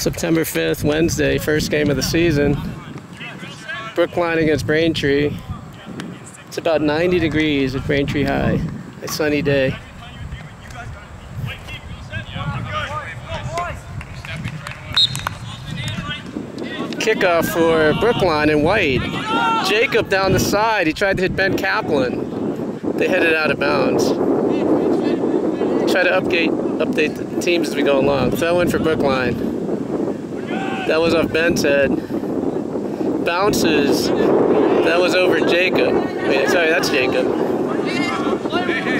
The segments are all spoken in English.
September 5th, Wednesday, first game of the season. Brookline against Braintree. It's about 90 degrees at Braintree High. A sunny day. Kickoff for Brookline in white. Jacob down the side. He tried to hit Ben Kaplan. They headed out of bounds. Try to update the teams as we go along. Throw in for Brookline. That was off Ben's head. Bounces. That was over Jacob. Wait, sorry, that's Jacob.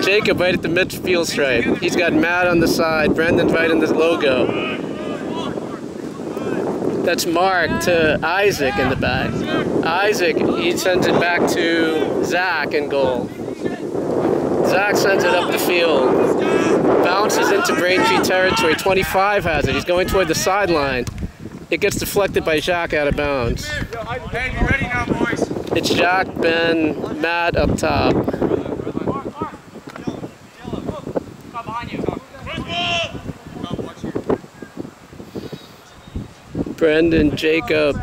Jacob right at the midfield stripe. He's got Matt on the side. Brendan's right in the logo. That's Mark to Isaac in the back. Isaac, he sends it back to Zach in goal. Zach sends it up the field. Bounces into Braintree territory. 25 has it. He's going toward the sideline. It gets deflected by Jacques out of bounds. Hey, you ready now, boys? It's Jacques, Ben, Matt up top. Brendan, Jacob.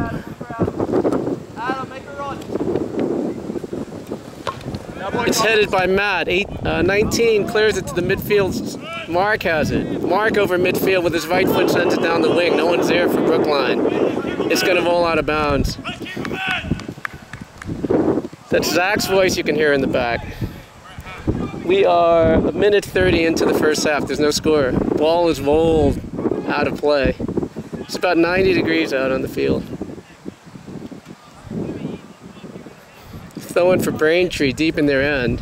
It's headed by Matt. 19 clears it to the midfield. Mark has it. Mark over midfield with his right foot sends it down the wing. No one's there for Brookline. It's going to roll out of bounds. That's Zach's voice you can hear in the back. We are a minute 30 into the first half. There's no score. Ball is rolled out of play. It's about 90 degrees out on the field. Throwing for Braintree deep in their end.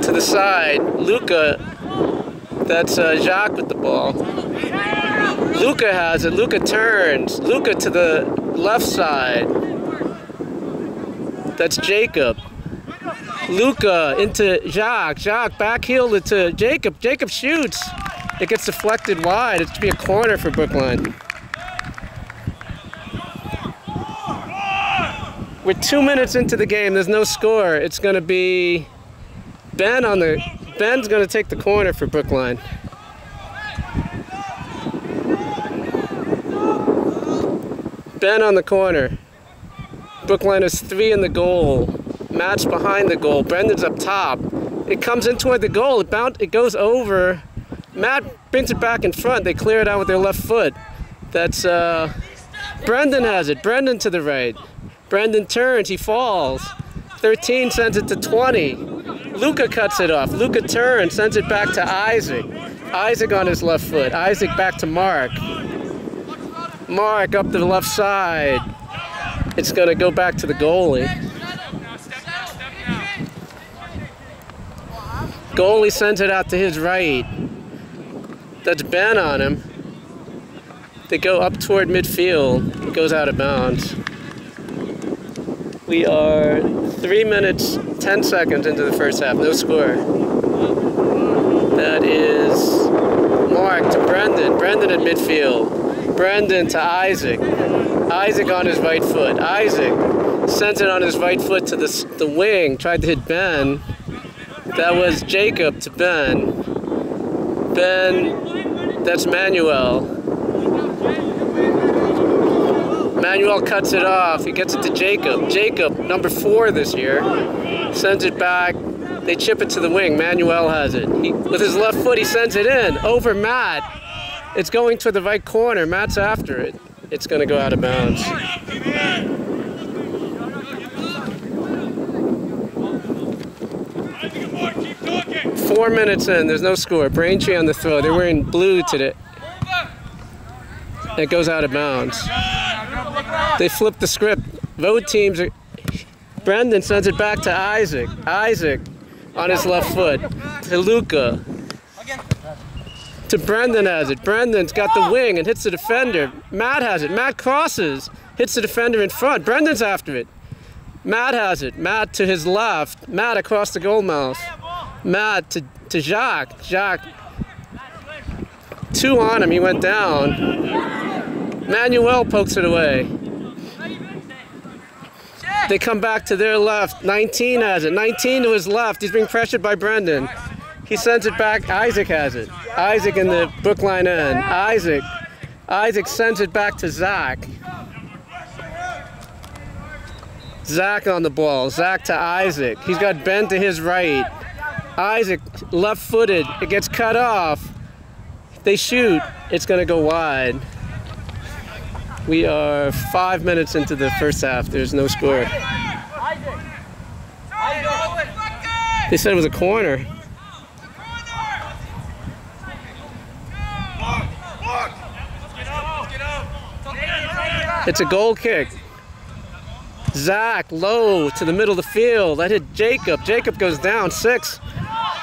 To the side, Luca. That's Jacques with the ball. Luca has it. Luca turns. Luca to the left side. That's Jacob. Luca into Jacques. Jacques backheel it to Jacob. Jacob shoots. It gets deflected wide. It's to be a corner for Brookline. We're 2 minutes into the game. There's no score. It's going to be Ben on the... Ben's going to take the corner for Brookline. Ben on the corner. Brookline has 3 in the goal. Matt's behind the goal. Brendan's up top. It comes in toward the goal. It goes over. Matt brings it back in front. They clear it out with their left foot. That's Brendan has it. Brendan to the right. Brendan turns. He falls. 13 sends it to 20. Luca cuts it off. Luca turns. Sends it back to Isaac. Isaac on his left foot. Isaac back to Mark. Mark up to the left side. It's going to go back to the goalie. Goalie sends it out to his right. That's Ben on him. They go up toward midfield. It goes out of bounds. We are 3 minutes, 10 seconds into the first half. No score. That is Mark to Brendan. Brendan at midfield. Brendan to Isaac. Isaac on his right foot. Isaac sends it on his right foot to the wing. Tried to hit Ben. That was Jacob to Ben. Ben, that's Manuel. Manuel cuts it off. He gets it to Jacob. Jacob, number 4 this year, sends it back. They chip it to the wing. Manuel has it. With his left foot, he sends it in over Matt. It's going to the right corner. Matt's after it. It's going to go out of bounds. 4 minutes in, there's no score. Braintree on the throw. They're wearing blue today. It goes out of bounds. They flip the script. Both teams are... Brendan sends it back to Isaac. Isaac on his left foot. To Luca. To Brendan has it. Brendan's got the wing and hits the defender. Matt has it. Matt crosses. Hits the defender in front. Brendan's after it. Matt has it. Matt to his left. Matt across the goal mouth. Matt to Jacques. Jacques. 2 on him. He went down. Manuel pokes it away. They come back to their left. 19 has it. 19 to his left. He's being pressured by Brendan. He sends it back. Isaac has it. Isaac in the Brookline end. Isaac sends it back to Zach. Zach on the ball. Zach to Isaac. He's got Ben to his right. Isaac left-footed. It gets cut off. They shoot. It's going to go wide. We are 5 minutes into the first half. There's no score. They said it was a corner. It's a goal kick. Zach low to the middle of the field. That hit Jacob. Jacob goes down 6.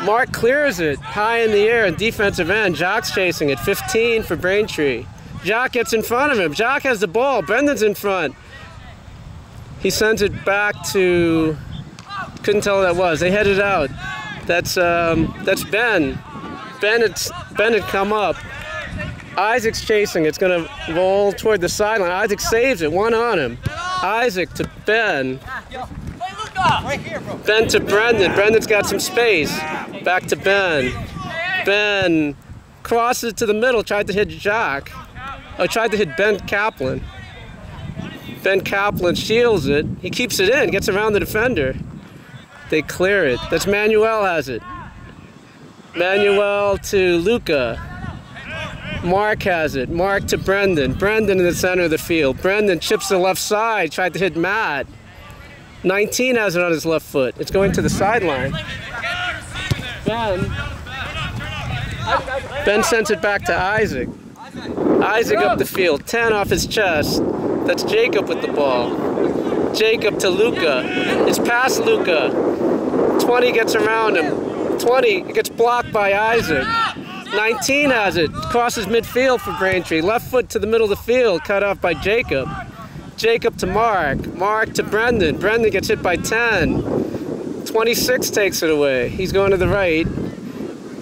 Mark clears it high in the air in defensive end. Jock's chasing it. 15 for Braintree. Jock gets in front of him. Jock has the ball. Brendan's in front. He sends it back to... Couldn't tell who that was. They headed out. That's Ben. Ben had come up. Isaac's chasing. It's going to roll toward the sideline. Isaac saves it. One on him. Isaac to Ben. Ben to Brendan. Brendan's got some space. Back to Ben. Ben crosses to the middle. Tried to hit Jock. Oh, tried to hit Ben Kaplan. Ben Kaplan shields it. He keeps it in. Gets around the defender. They clear it. That's Manuel has it. Manuel to Luca. Mark has it. Mark to Brendan. Brendan in the center of the field. Brendan chips to the left side. Tried to hit Matt. 19 has it on his left foot. It's going to the sideline. Ben sends it back to Isaac. Isaac up the field. 10 off his chest. That's Jacob with the ball. Jacob to Luca. It's past Luca. 20 gets around him. 20 gets blocked by Isaac. 19 has it. Crosses midfield for Braintree. Left foot to the middle of the field. Cut off by Jacob. Jacob to Mark. Mark to Brendan. Brendan gets hit by 10. 26 takes it away. He's going to the right.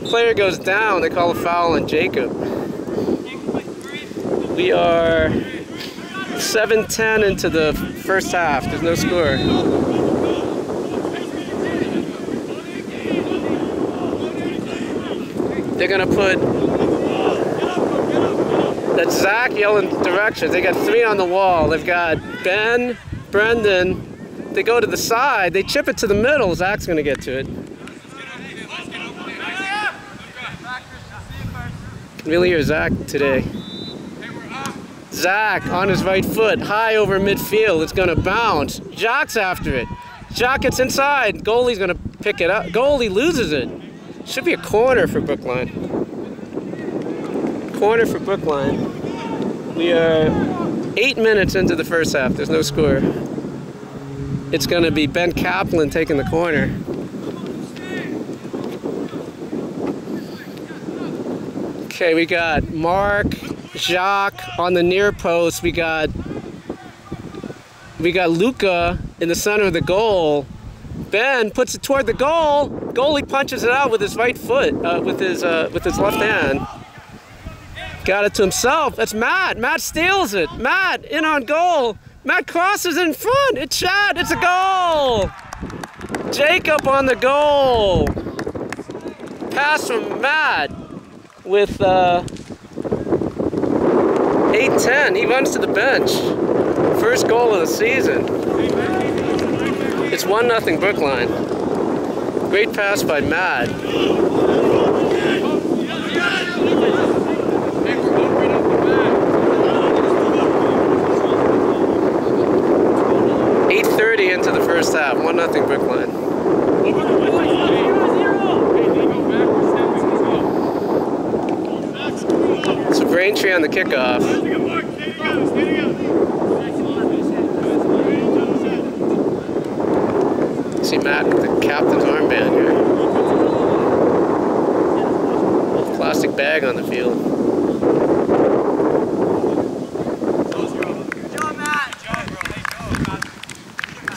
Player goes down. They call a foul on Jacob. We are 7:10 into the first half. There's no score. They're going to put... That's Zach yelling directions. They got 3 on the wall. They've got Ben, Brendan. They go to the side. They chip it to the middle. Zach's going to get to it. Can really hear Zach today. Zach on his right foot, high over midfield. It's going to bounce. Jock's after it. Jock gets inside. Goalie's going to pick it up. Goalie loses it. Should be a corner for Brookline. Corner for Brookline. We are 8 minutes into the first half. There's no score. It's going to be Ben Kaplan taking the corner. Okay, we got Mark, Jacques on the near post. We got Luca in the center of the goal. Ben puts it toward the goal. Goalie punches it out with his right foot, with his left hand. Got it to himself. That's Matt. Matt steals it. Matt in on goal. Matt crosses in front. It's shot. It's a goal. Jacob on the goal. Pass from Matt with 8:10. He runs to the bench. First goal of the season. It's 1-0 Brookline. Great pass by Matt. 8:30 into the first half. 1-0 Brookline. So Braintree on the kickoff. See Matt with the captain's armband here. Plastic bag on the field.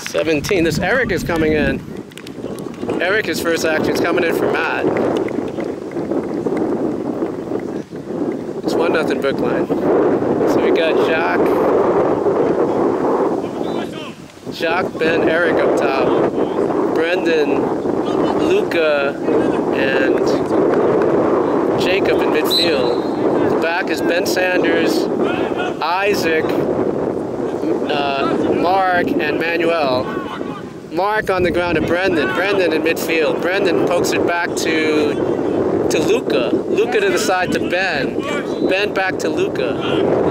17. This Eric is coming in. Eric, his first action, is coming in for Matt. It's 1-0 Brookline. So we got Jacques, Ben, Eric up top. Brendan, Luca, and Jacob in midfield. The back is Ben Sanders, Isaac, Mark, and Manuel. Mark on the ground to Brendan. Brendan in midfield. Brendan pokes it back to Luca. Luca to the side to Ben. Ben back to Luca.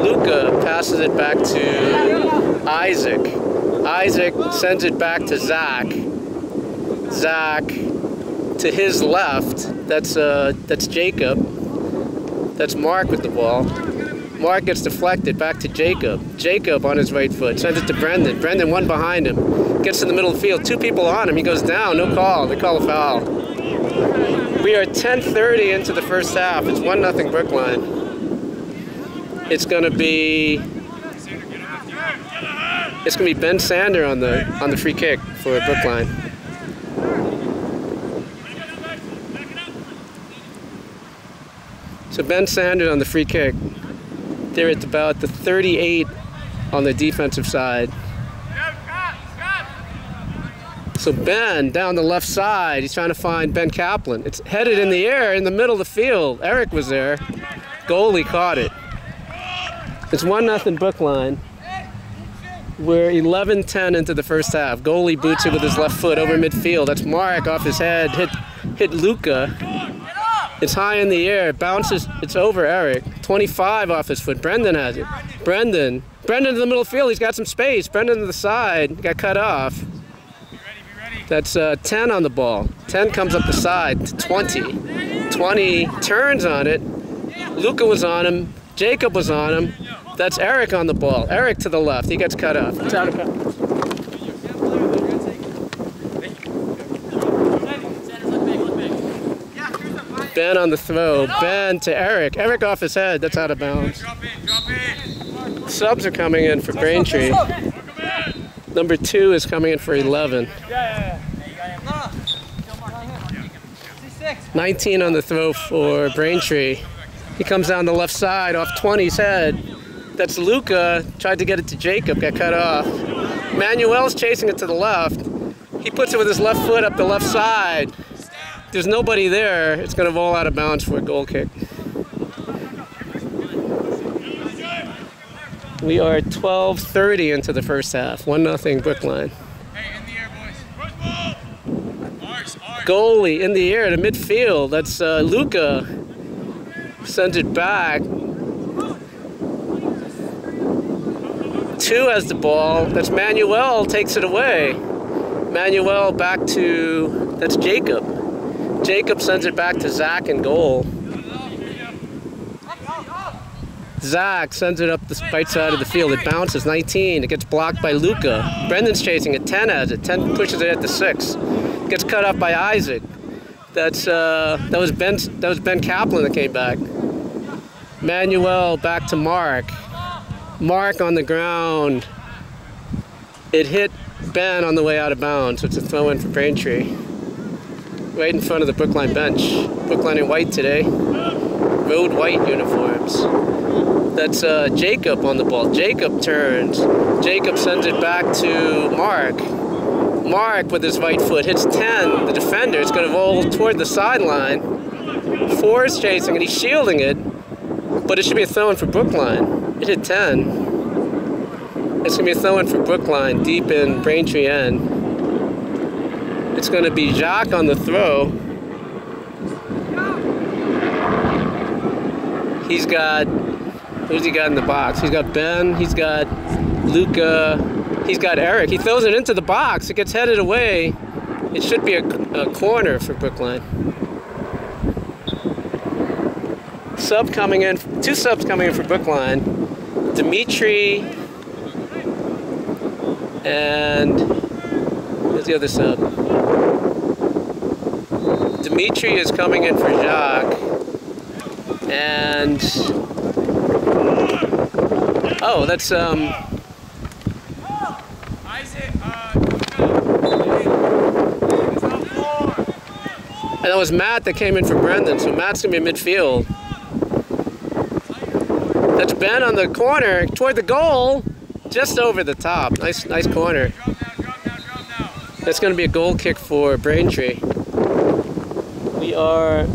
Luca passes it back to Isaac. Isaac sends it back to Zach. Zach to his left. That's Jacob. That's Mark with the ball. Mark gets deflected back to Jacob. Jacob on his right foot sends it to Brendan. Brendan one behind him. Gets in the middle of the field. 2 people on him. He goes down. No call. They call a foul. We are 10:30 into the first half. It's 1-0 Brookline. It's gonna be Ben Sander on the free kick for Brookline. So Ben Sanders on the free kick. They're at about the 38 on the defensive side. So Ben down the left side, he's trying to find Ben Kaplan. It's headed in the air in the middle of the field. Eric was there. Goalie caught it. It's 1-0 Brookline. We're 11-10 into the first half. Goalie boots it with his left foot over midfield. That's Mark off his head, hit Luca. It's high in the air, it bounces, it's over Eric. 25 off his foot, Brendan has it. Brendan in the middle of the field, he's got some space. Brendan to the side, got cut off. That's 10 on the ball. 10 comes up the side to 20. 20 turns on it. Luca was on him, Jacob was on him. That's Eric on the ball. Eric to the left, he gets cut off. It's out of bounds. Ben on the throw. Ben to Eric. Eric off his head. That's out of bounds. Subs are coming in for Braintree. Number 2 is coming in for 11. 19 on the throw for Braintree. He comes down the left side off 20's head. That's Luca. Tried to get it to Jacob. Got cut off. Manuel's chasing it to the left. He puts it with his left foot up the left side. There's nobody there. It's going to roll out of bounds for a goal kick. We are 12:30 into the first half. 1-0 Brookline. Hey, in the air, boys. Goalie in the air to midfield. That's Luca. Sends it back. 2 has the ball. That's Manuel. Takes it away. Manuel back to, that's Jacob. Jacob sends it back to Zach in goal. Zach sends it up the right side of the field. It bounces, 19. It gets blocked by Luca. Brendan's chasing it, 10 has it. 10 pushes it at the 6. Gets cut off by Isaac. That was Ben Kaplan that came back. Manuel back to Mark. Mark on the ground. It hit Ben on the way out of bounds, so it's a throw in for Braintree. Right in front of the Brookline bench. Brookline in white today. Road white uniforms. That's Jacob on the ball. Jacob turns. Jacob sends it back to Mark. Mark with his right foot hits 10. The defender is going to roll toward the sideline. 4 is chasing and he's shielding it. But it should be a throw in for Brookline. It hit 10. It's going to be a throw in for Brookline deep in Braintree end. It's going to be Jacques on the throw. He's got, who's he got in the box? He's got Ben, he's got Luca, he's got Eric. He throws it into the box. It gets headed away. It should be a corner for Brookline. Sub coming in, 2 subs coming in for Brookline. Dimitri and where's the other sub? Dimitri is coming in for Jacques. And oh, that's and that was Matt that came in for Brendan, so Matt's gonna be in midfield. That's Ben on the corner toward the goal, just over the top. Nice corner. That's going to be a goal kick for Braintree. We are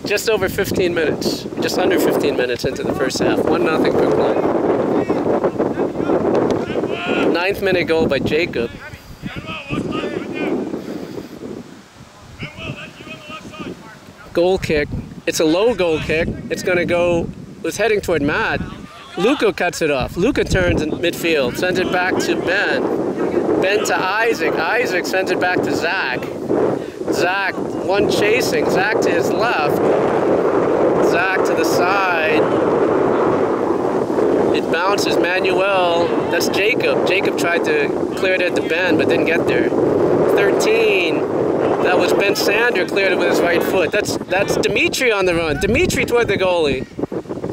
just over 15 minutes, just under 15 minutes into the first half. 1-0 Brookline. 9th minute goal by Jacob. Goal kick. It's a low goal kick. It's going to go, it's heading toward Matt. Luca cuts it off. Luca turns in midfield, sends it back to Ben. Ben to Isaac. Isaac sends it back to Zach. Zach, one chasing. Zach to his left. Zach to the side. It bounces. Manuel. That's Jacob. Jacob tried to clear it at the Ben, but didn't get there. 13. That was Ben Sander, cleared it with his right foot. That's Dimitri on the run. Dimitri toward the goalie.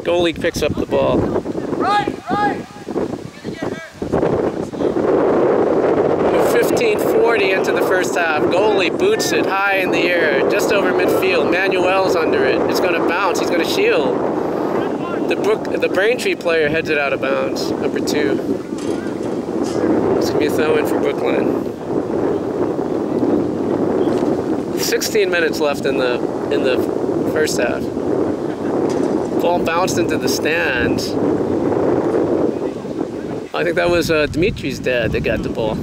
Goalie picks up the ball. Right. 15:40 into the first half. Goalie boots it high in the air, just over midfield. Manuel's under it. It's going to bounce. He's going to shield. The Braintree player heads it out of bounds. Number 2. It's going to be a throw-in for Brookline. 16 minutes left in the first half. Ball bounced into the stands. I think that was Dimitri's dad that got the ball.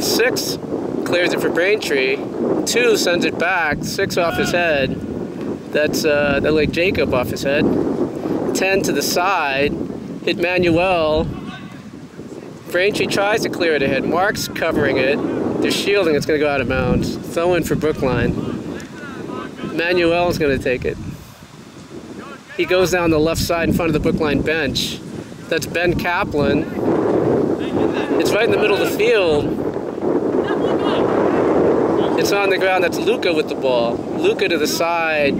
6 clears it for Braintree. 2 sends it back. 6 off his head. That's like Jacob off his head. 10 to the side. Hit Manuel. Braintree tries to clear it ahead. Mark's covering it. They're shielding. It's going to go out of bounds. Throw in for Brookline. Manuel's going to take it. He goes down the left side in front of the Brookline bench. That's Ben Kaplan. It's right in the middle of the field. It's on the ground. That's Luca with the ball. Luca to the side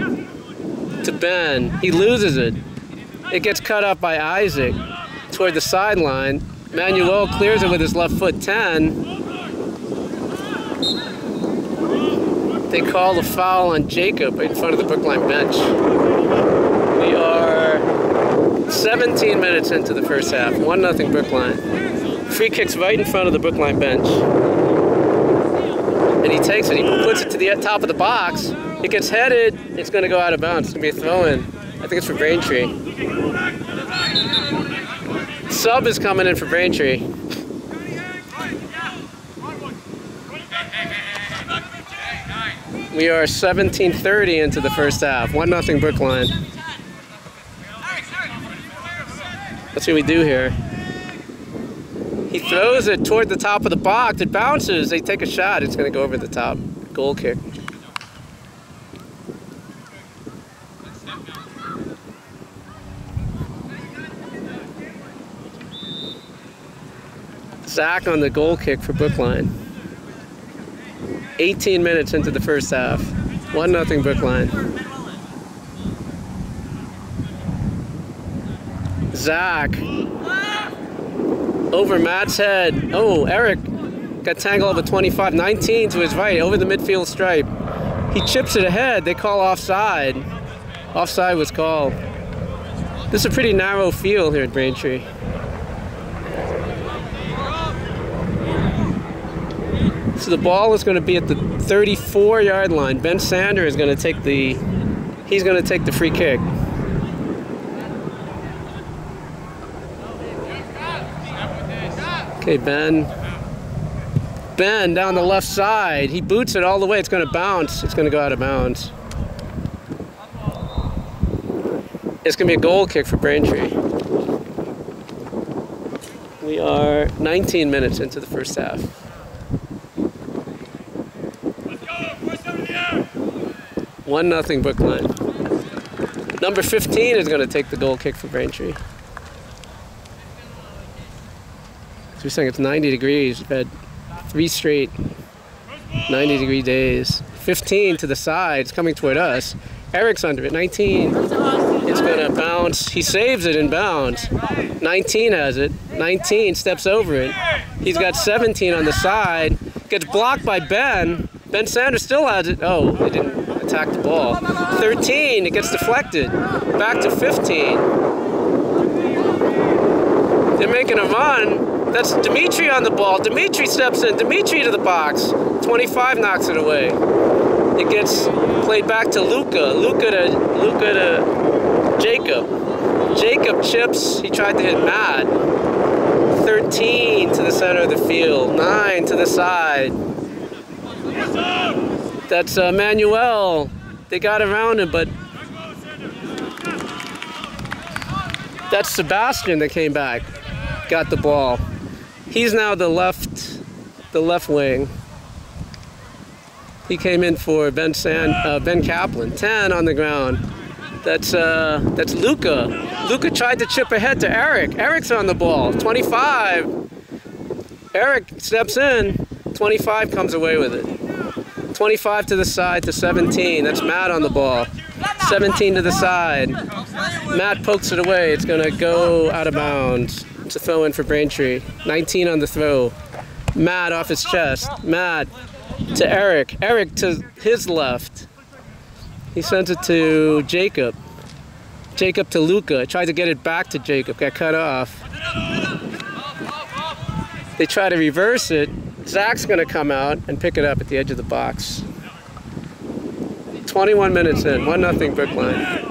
to Ben. He loses it. It gets cut up by Isaac toward the sideline. Manuel clears it with his left foot. 10. They call a foul on Jacob in front of the Brookline bench. We are 17 minutes into the first half. 1-0 Brookline. Free kick's right in front of the Brookline bench. And he takes it. He puts it to the top of the box. It gets headed. It's going to go out of bounds. It's going to be a throw-in. I think it's for Braintree. Sub is coming in for Braintree. We are 17:30 into the first half. 1-0 Brookline. Let's see what we do here. He throws it toward the top of the box. It bounces. They take a shot. It's going to go over the top. Goal kick. Zach on the goal kick for Brookline. 18 minutes into the first half. 1-0 Brookline. Zach. Over Matt's head. Oh, Eric got tangled up at 25. 19 to his right, over the midfield stripe. He chips it ahead. They call offside. Offside was called. This is a pretty narrow field here at Braintree. So the ball is going to be at the 34-yard line. Ben Sander is going to take the free kick. Okay, Ben down the left side. He boots it all the way. It's going to bounce. It's going to go out of bounds. It's going to be a goal kick for Braintree. We are 19 minutes into the first half. 1-0 Brookline. Number 15 is going to take the goal kick for Braintree. So we're saying it's 90 degrees. We've had 3 straight 90-degree days. 15 to the side. It's coming toward us. Eric's under it. 19. It's going to bounce. He saves it and bounds. 19 has it. 19 steps over it. He's got 17 on the side. Gets blocked by Ben. Ben Sanders still has it. Oh, they didn't attack the ball. 13, it gets deflected. Back to 15. They're making a run. That's Braintree on the ball. Braintree steps in. Braintree to the box. 25 knocks it away. It gets played back to Luca. Luca to Jacob. Jacob chips. He tried to hit Matt. 13 to the center of the field. 9 to the side. That's Manuel. They got around him, but that's Sebastian that came back. Got the ball. He's now the left wing. He came in for Ben Kaplan. 10 on the ground. That's Luca. Luca tried to chip ahead to Eric. Eric's on the ball. 25. Eric steps in. 25 comes away with it. 25 to the side to 17. That's Matt on the ball. 17 to the side. Matt pokes it away. It's going to go out of bounds. It's a throw in for Braintree. 19 on the throw. Matt off his chest. Matt to Eric. Eric to his left. He sends it to Jacob. Jacob to Luca. Tried to get it back to Jacob. Got cut off. They try to reverse it. Zach's going to come out and pick it up at the edge of the box. 21 minutes in. 1-0 Brookline.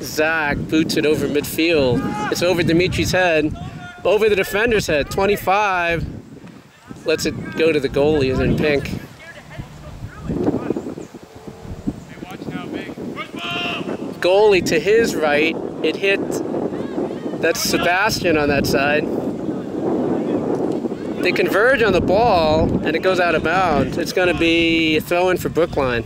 Zach boots it over midfield. It's over Braintree's head. Over the defender's head. 25. Lets it go to the goalie. Is in pink. Goalie to his right. It hit. That's Sebastian on that side. They converge on the ball, and it goes out of bounds. It's going to be a throw-in for Brookline.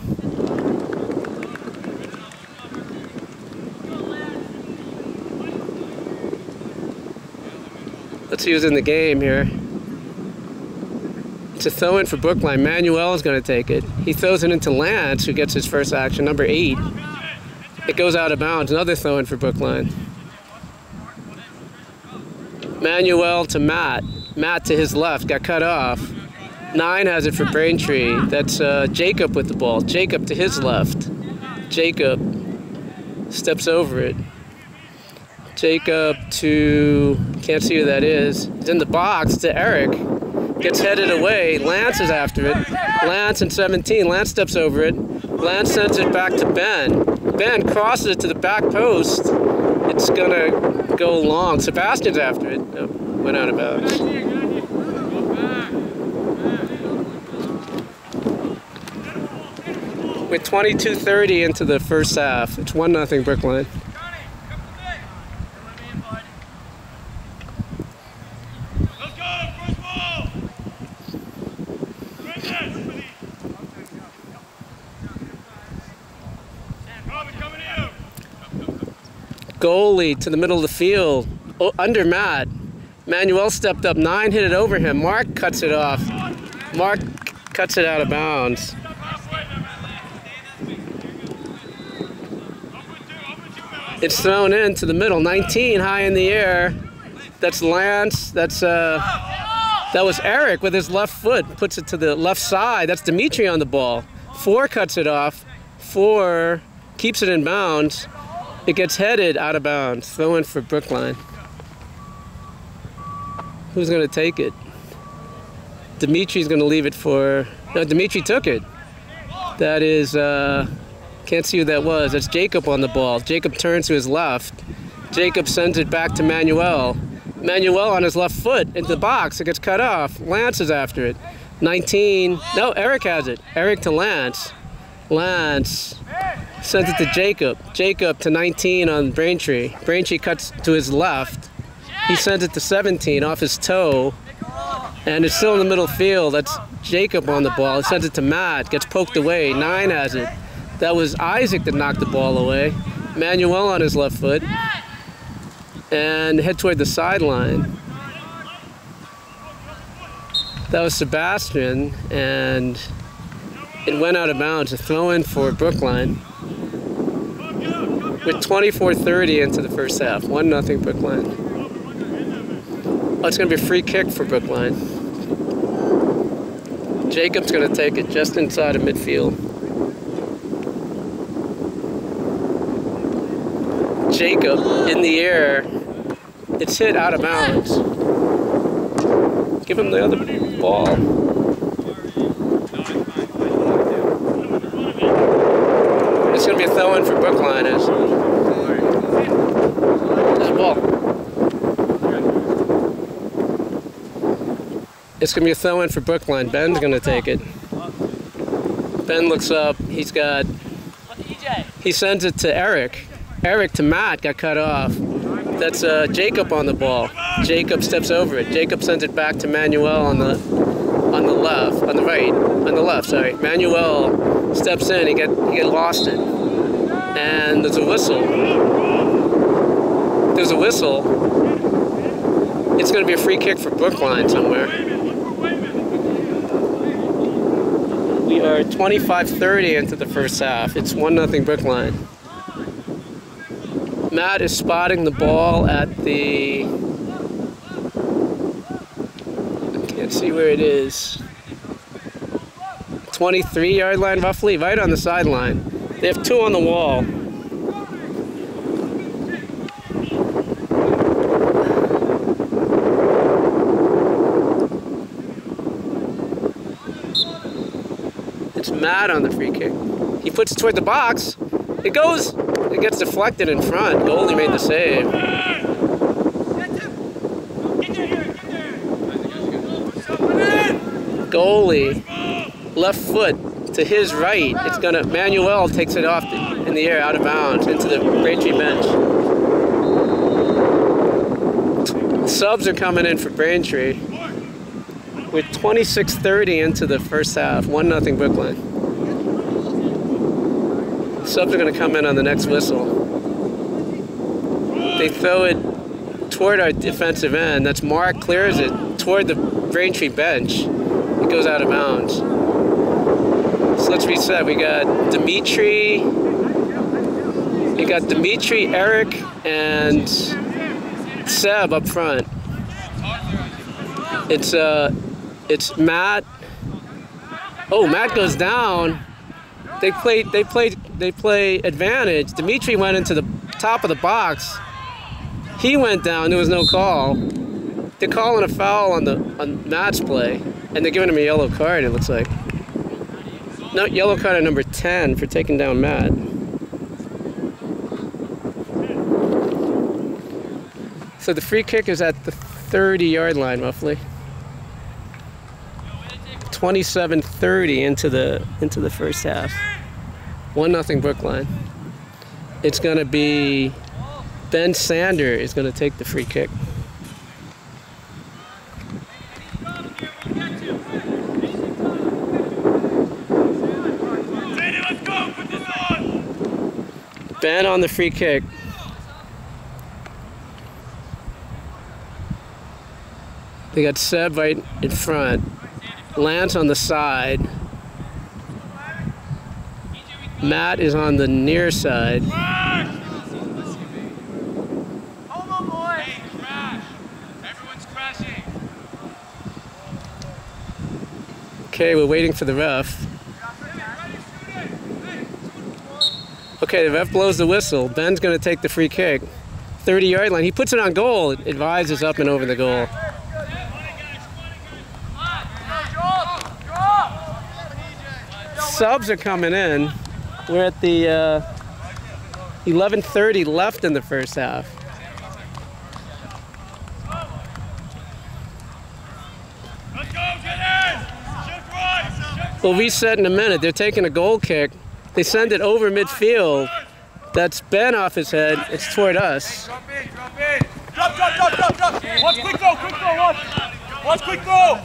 Let's see who's in the game here. It's a throw-in for Brookline. Manuel is going to take it. He throws it into Lance, who gets his first action, number 8. It goes out of bounds. Another throw-in for Brookline. Manuel to Matt. Matt to his left, got cut off. 9 has it for Braintree. That's Jacob with the ball. Jacob to his left. Jacob steps over it. Jacob to, can't see who that is. He's in the box to Eric. Gets headed away. Lance is after it. Lance and 17. Lance steps over it. Lance sends it back to Ben. Ben crosses it to the back post. It's gonna go long. Sebastian's after it. Oh, went out of bounds. With 22:30 into the first half, it's 1-0 Brookline. Goalie to the middle of the field, under Matt. Manuel stepped up, 9 hit it over him. Mark cuts it off. Mark cuts it out of bounds. It's thrown into the middle, 19 high in the air. That's Lance, that was Eric with his left foot, puts it to the left side. That's Braintree on the ball. 4 cuts it off, 4 keeps it in bounds. It gets headed out of bounds. Throw in for Brookline. Who's going to take it? Dimitri's going to leave it for... No, Braintree took it. That is... can't see who that was. That's Jacob on the ball. Jacob turns to his left. Jacob sends it back to Manuel. Manuel on his left foot into the box. It gets cut off. Lance is after it. 19... No, Eric has it. Eric to Lance. Lance... sends it to Jacob. Jacob to 19 on Braintree. Braintree cuts to his left. He sends it to 17 off his toe. And it's still in the middle field. That's Jacob on the ball. He sends it to Matt. Gets poked away. 9 has it. That was Isaac that knocked the ball away. Manuel on his left foot. And head toward the sideline. That was Sebastian. And it went out of bounds. A throw in for Brookline. With 24:30 into the first half. 1-0 Brookline. Oh, it's going to be a free kick for Brookline. Jacob's going to take it just inside of midfield. Jacob in the air. It's hit out of bounds. Give him the other ball. It's going to be a throw-in for Brookline. There's a ball. It's going to be a throw-in for Brookline. Ben's going to take it. Ben looks up. He sends it to Eric. Eric to Matt, got cut off. That's Jacob on the ball. Jacob steps over it. Jacob sends it back to Manuel on the left. Sorry. Manuel steps in. He get lost it. And there's a whistle. There's a whistle. It's going to be a free kick for Brookline somewhere. We are 25-30 into the first half. It's 1-0 Brookline. Matt is spotting the ball at the... I can't see where it is. 23-yard line roughly, right on the sideline. They have two on the wall. It's Matt on the free kick. He puts it toward the box. It goes. It gets deflected in front. Goalie made the save. Goalie, left foot to his right. It's gonna. Manuel takes it off in the air, out of bounds, into the Braintree bench. Subs are coming in for Braintree. We're 26-30 into the first half. 1-0 Brookline. Subs are going to come in on the next whistle. They throw it toward our defensive end. That's Mark, clears it toward the Braintree bench. It goes out of bounds. So let's reset. We got Dimitri, Eric, and Seb up front. It's Matt. Oh, Matt goes down. They play advantage. Dimitri went into the top of the box. He went down. There was no call. They're calling a foul on Matt's play, and they're giving him a yellow card. It looks like. No, yellow card on number 10 for taking down Matt. So the free kick is at the 30-yard line, roughly. 27-30 into the first half. 1-0 Brookline. It's going to be Ben Sander is going to take the free kick. Ben on the free kick. They got Seb right in front. Lance on the side. Matt is on the near side. Okay, we're waiting for the ref. Okay, the ref blows the whistle. Ben's going to take the free kick. 30-yard line. He puts it on goal. It rises up and over the goal. Subs are coming in. We're at the 11:30 left in the first half. We'll reset in a minute. They're taking a goal kick. They send it over midfield. That's Ben off his head. It's toward us. Drop in. Drop. Watch quick goal. Watch quick goal.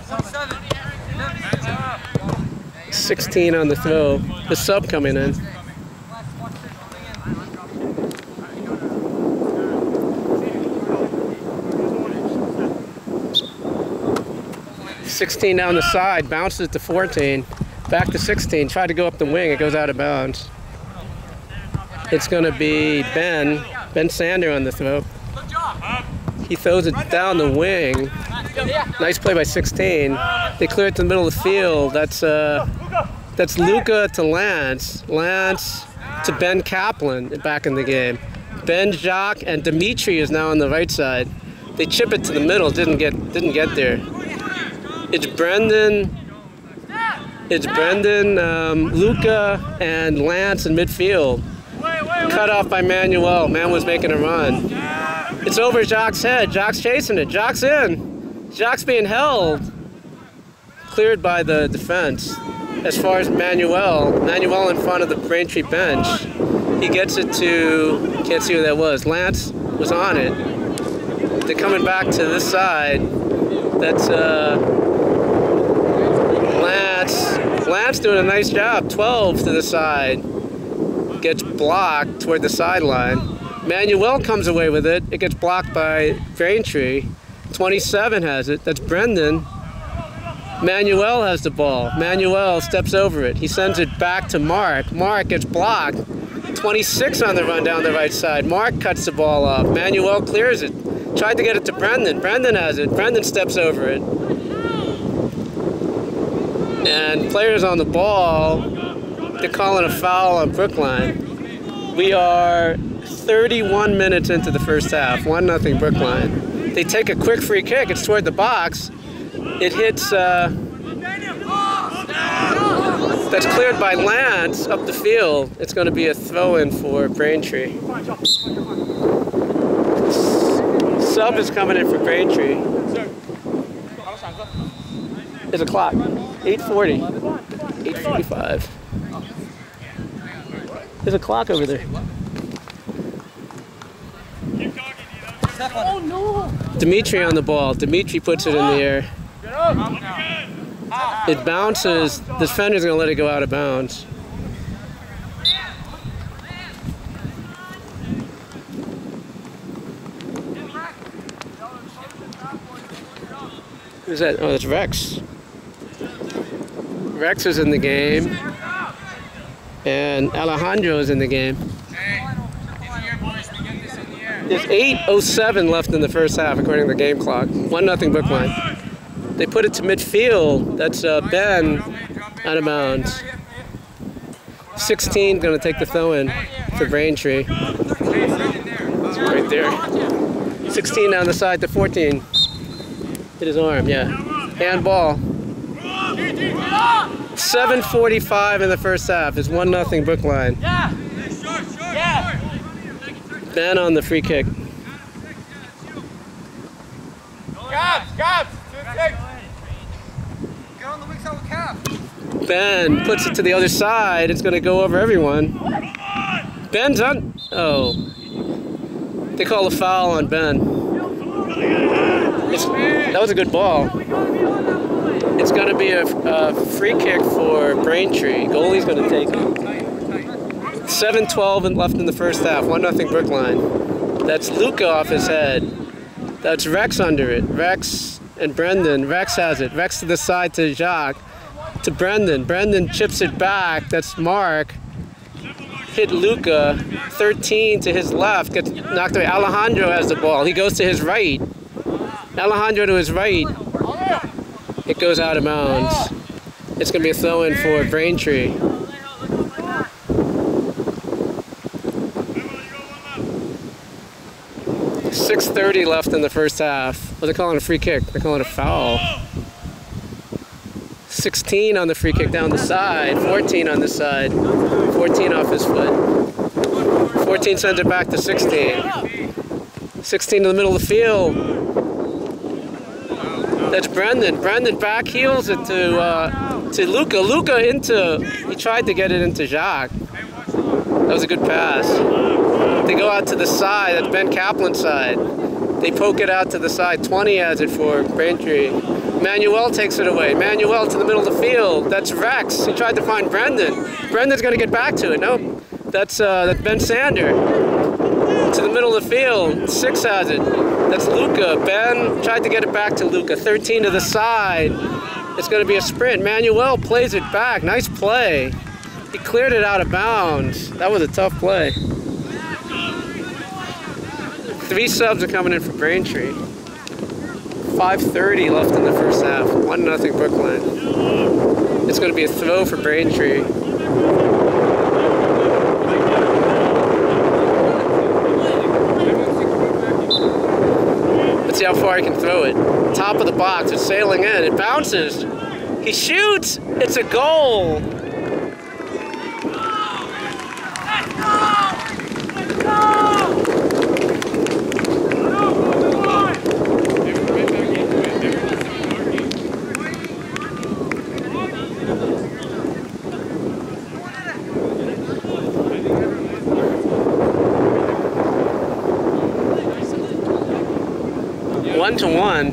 16 on the throw. The sub coming in. $16 down the side, bounces it to 14. Back to 16, tried to go up the wing, it goes out of bounds. It's going to be Ben Sander on the throw. He throws it down the wing. Nice play by 16. They clear it to the middle of the field. That's Luca to Lance. Lance to Ben Kaplan back in the game. Ben, Jacques, and Dimitri is now on the right side. They chip it to the middle, didn't get there. It's Brendan, Luca, and Lance in midfield. Cut off by Manuel. Man was making a run. It's over Jacques' head. Jacques chasing it. Jacques in. Jacques being held. Cleared by the defense. As far as Manuel in front of the Braintree bench. He gets it to, can't see who that was. Lance was on it. They're coming back to this side. That's Lance doing a nice job. 12 to the side. Gets blocked toward the sideline. Manuel comes away with it. It gets blocked by Braintree. 27 has it. That's Brendan. Manuel has the ball. Manuel steps over it. He sends it back to Mark. Mark gets blocked. 26 on the run down the right side. Mark cuts the ball off. Manuel clears it. Tried to get it to Brendan. Brendan has it. Brendan steps over it. And players on the ball, they're calling a foul on Brookline. We are 31 minutes into the first half. 1-0 Brookline. They take a quick free kick. It's toward the box. It hits, that's cleared by Lance up the field. It's going to be a throw-in for Braintree. Sub is coming in for Braintree. There's a clock. 8:40. 8:45. There's a clock over there. Oh no! Dimitri on the ball. Dimitri puts it in the air. It bounces. The defender's going to let it go out of bounds. Who's that? Oh, that's Rex. Rex is in the game. And Alejandro is in the game. There's 8:07 left in the first half, according to the game clock. 1-0 Brookline. They put it to midfield. That's Ben out of bounds. 16 going to take the throw-in for Braintree. It's right there. 16 down the side to 14. Hit his arm, yeah. Handball. 7:45 in the first half. It's 1-0 Brookline. Ben on the free kick. Ben puts it to the other side. It's going to go over everyone. Ben's on. Oh. They call a foul on Ben. That was a good ball. It's going to be a free kick for Braintree. Goalie's going to take it. 7:12 left in the first half. 1-0 Brookline. That's Luca off his head. That's Rex under it. Rex and Brendan. Rex has it. Rex to the side to Jacques. To Brendan. Brendan chips it back. That's Mark. Hit Luca. 13 to his left. Gets knocked away. Alejandro has the ball. He goes to his right. Alejandro to his right. It goes out of bounds. It's going to be a throw-in for Braintree. 6:30 left in the first half. Well, they're calling a free kick. They're calling a foul. 16 on the free kick down the side. 14 on the side. 14 off his foot. 14 sends it back to 16. 16 in the middle of the field. That's Brendan. Brendan back heels it to Luca. Luca he tried to get it into Jacques. That was a good pass. They go out to the side. That's Ben Kaplan's side. They poke it out to the side. 20 has it for Braintree. Manuel takes it away. Manuel to the middle of the field. That's Rex. He tried to find Brendan. Brendan's going to get back to it. Nope. That's Ben Sander. To the middle of the field. 6 has it. That's Luca. Ben tried to get it back to Luca. 13 to the side. It's going to be a sprint. Manuel plays it back. Nice play. He cleared it out of bounds. That was a tough play. 3 subs are coming in for Braintree. 5:30 left in the first half. 1-0 Brookline. It's going to be a throw for Braintree. See how far he can throw it. Top of the box, it's sailing in, it bounces. He shoots, it's a goal. One to one.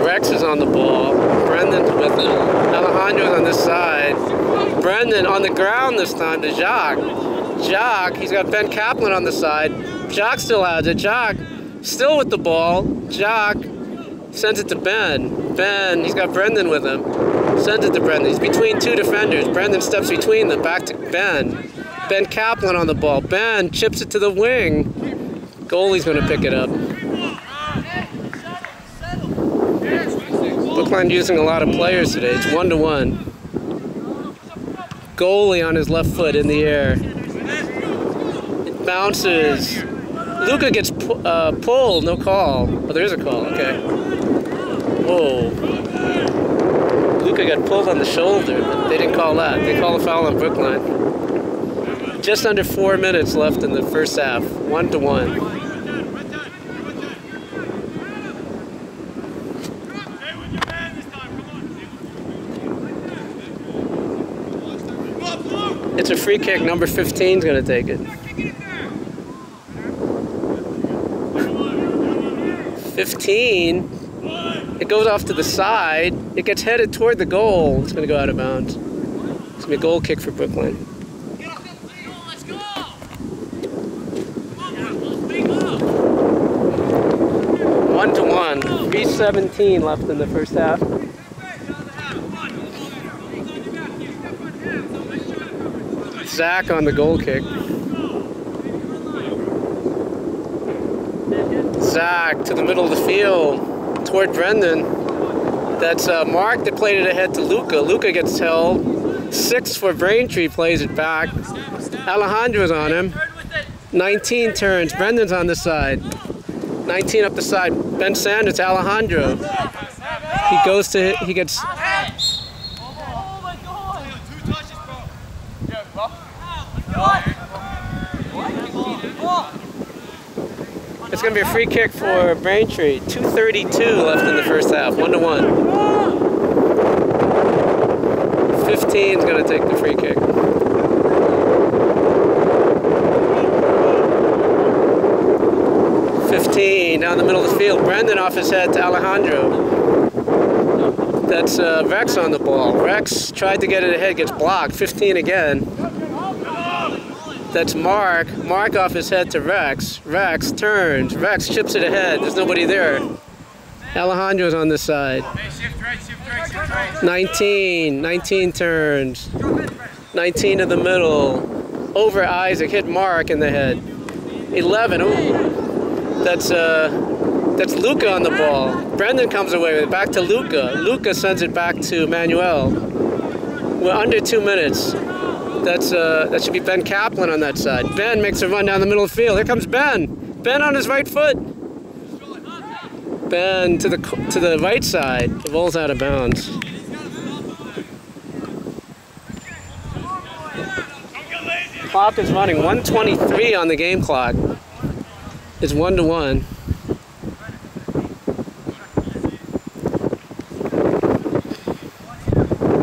Rex is on the ball. Brendan's with him. Alejandro's on this side. Brendan on the ground this time to Jacques. Jacques, he's got Ben Kaplan on the side. Jacques still has it. Jacques still with the ball. Jacques sends it to Ben. Ben, he's got Brendan with him. Sends it to Brendan. He's between two defenders. Brendan steps between them. Back to Ben. Ben Kaplan on the ball. Ben chips it to the wing. Goalie's going to pick it up. Brookline using a lot of players today. It's 1-1. Goalie on his left foot in the air. It bounces. Luca gets pulled. No call. Oh, there is a call. Okay. Whoa. Luca got pulled on the shoulder, but they didn't call that. They call a foul on Brookline. Just under 4 minutes left in the first half. 1-1. It's a free kick. Number 15 is going to take it. 15. It goes off to the side. It gets headed toward the goal. It's going to go out of bounds. It's going to be a goal kick for Brookline. 1-1. 3:17 left in the first half. Zach on the goal kick. Zach to the middle of the field toward Brendan. That's Mark that played it ahead to Luca. Luca gets held. 6 for Braintree, plays it back. Alejandro's on him. 19 turns. Brendan's on the side. 19 up the side. Ben Sanders to Alejandro. He goes to, he gets. It's going to be a free kick for Braintree. 2:32 left in the first half. 1-1. 15 is going to take the free kick. Down the middle of the field. Brendan off his head to Alejandro. That's Rex on the ball. Rex tried to get it ahead, gets blocked. 15 again. That's Mark. Mark off his head to Rex. Rex turns. Rex chips it ahead. There's nobody there. Alejandro's on this side. 19 turns. 19 to the middle. Over Isaac, hit Mark in the head. 11. Ooh. That's Luca on the ball. Brendan comes away with it. Back to Luca. Luca sends it back to Manuel. We're under 2 minutes. That should be Ben Kaplan on that side. Ben makes a run down the middle of the field. Here comes Ben. Ben on his right foot. Ben to the right side. The ball's out of bounds. Clock is running. 1:23 on the game clock. It's 1-1.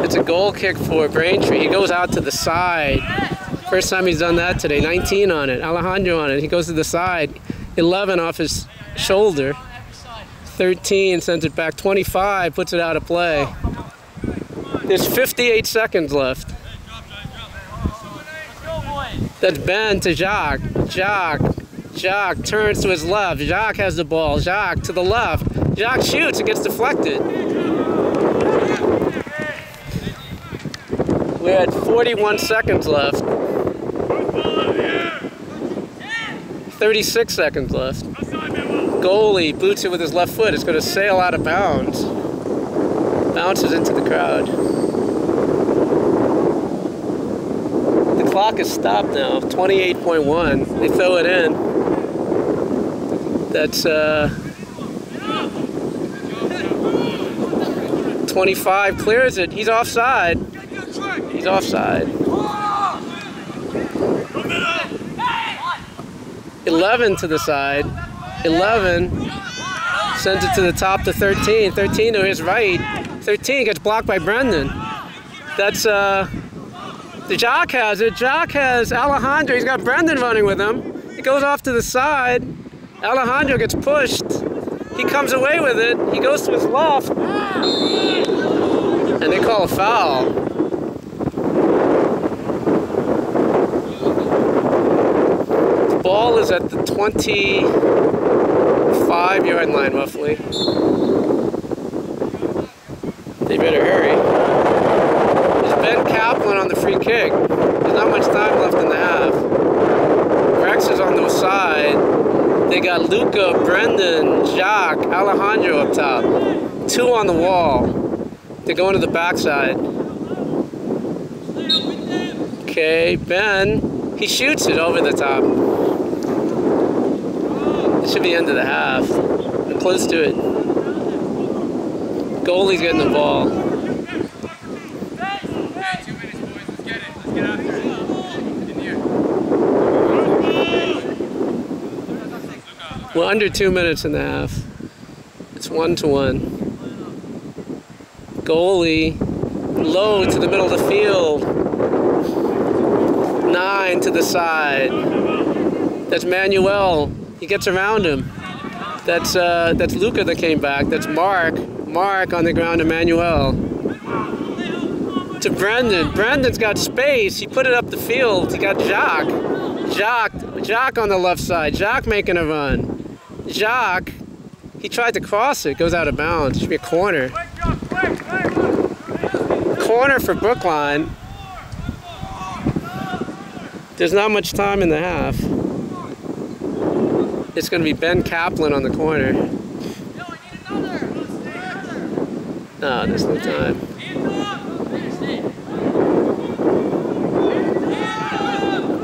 It's a goal kick for Braintree. He goes out to the side. First time he's done that today. 19 on it. Alejandro on it. He goes to the side. 11 off his shoulder. 13 sends it back. 25 puts it out of play. There's 58 seconds left. That's Ben to Jacques. Jacques turns to his left. Jacques has the ball. Jacques to the left. Jacques shoots. It gets deflected. We're at 41 seconds left. 36 seconds left. Goalie boots it with his left foot. It's going to sail out of bounds. Bounces into the crowd. The clock is stopped now, 28.1. They throw it in. That's 25, clears it. He's offside. He's offside. 11 to the side. 11 sends it to the top to 13. 13 to his right. 13 gets blocked by Brendan. That's the Jock has it. Jock has Alejandro. He's got Brendan running with him. It goes off to the side. Alejandro gets pushed. He comes away with it. He goes to his left. And they call a foul. The ball is at the 25-yard line, roughly. They better hurry. There's Ben Kaplan on the free kick. There's not much time left in the half. Rex is on the side. They got Luca, Brendan, Jacques, Alejandro up top. 2 on the wall. They're going to the backside. Okay, Ben, he shoots it over the top. It should be end of the half. We're close to it. Goalie's getting the ball. 2 minutes, boys. Let's get it. Let's get out there. In here. We're under 2 minutes and a half. It's 1-1. Goalie, low to the middle of the field. 9 to the side. That's Manuel. He gets around him. That's Luca that came back. That's Mark. Mark on the ground to Manuel. To Brendan. Brendan's got space. He put it up the field. He got Jacques. Jacques on the left side. Jacques making a run. Jacques, he tried to cross it. Goes out of bounds. It should be a corner. Corner for Brookline. There's not much time in the half. It's going to be Ben Kaplan on the corner. No, there's no time.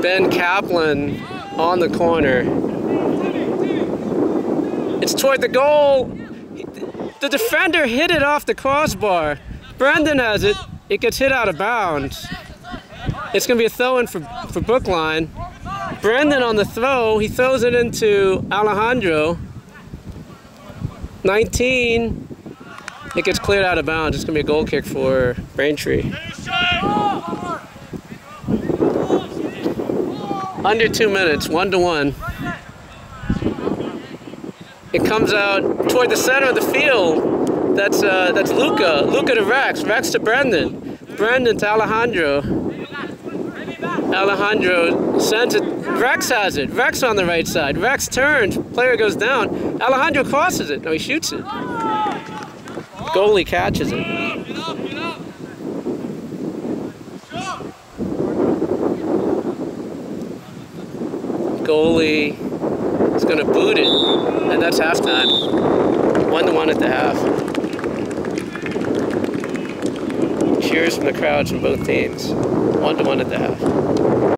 Ben Kaplan on the corner. It's toward the goal. The defender hit it off the crossbar. Brendan has it. It gets hit out of bounds. It's going to be a throw-in for Brookline. Brendan on the throw. He throws it into Alejandro. 19. It gets cleared out of bounds. It's going to be a goal kick for Braintree. Under 2 minutes, 1-1. It comes out toward the center of the field. That's Luca. Luca to Rex. Rex to Brendan. Brendan to Alejandro. Alejandro sends it. Rex has it. Rex on the right side. Rex turns. Player goes down. Alejandro crosses it. No, he shoots it. Goalie catches it. Goalie is going to boot it. And that's halftime. 1-1 at the half. Cheers from the crowds from both teams. 1-1 at the half.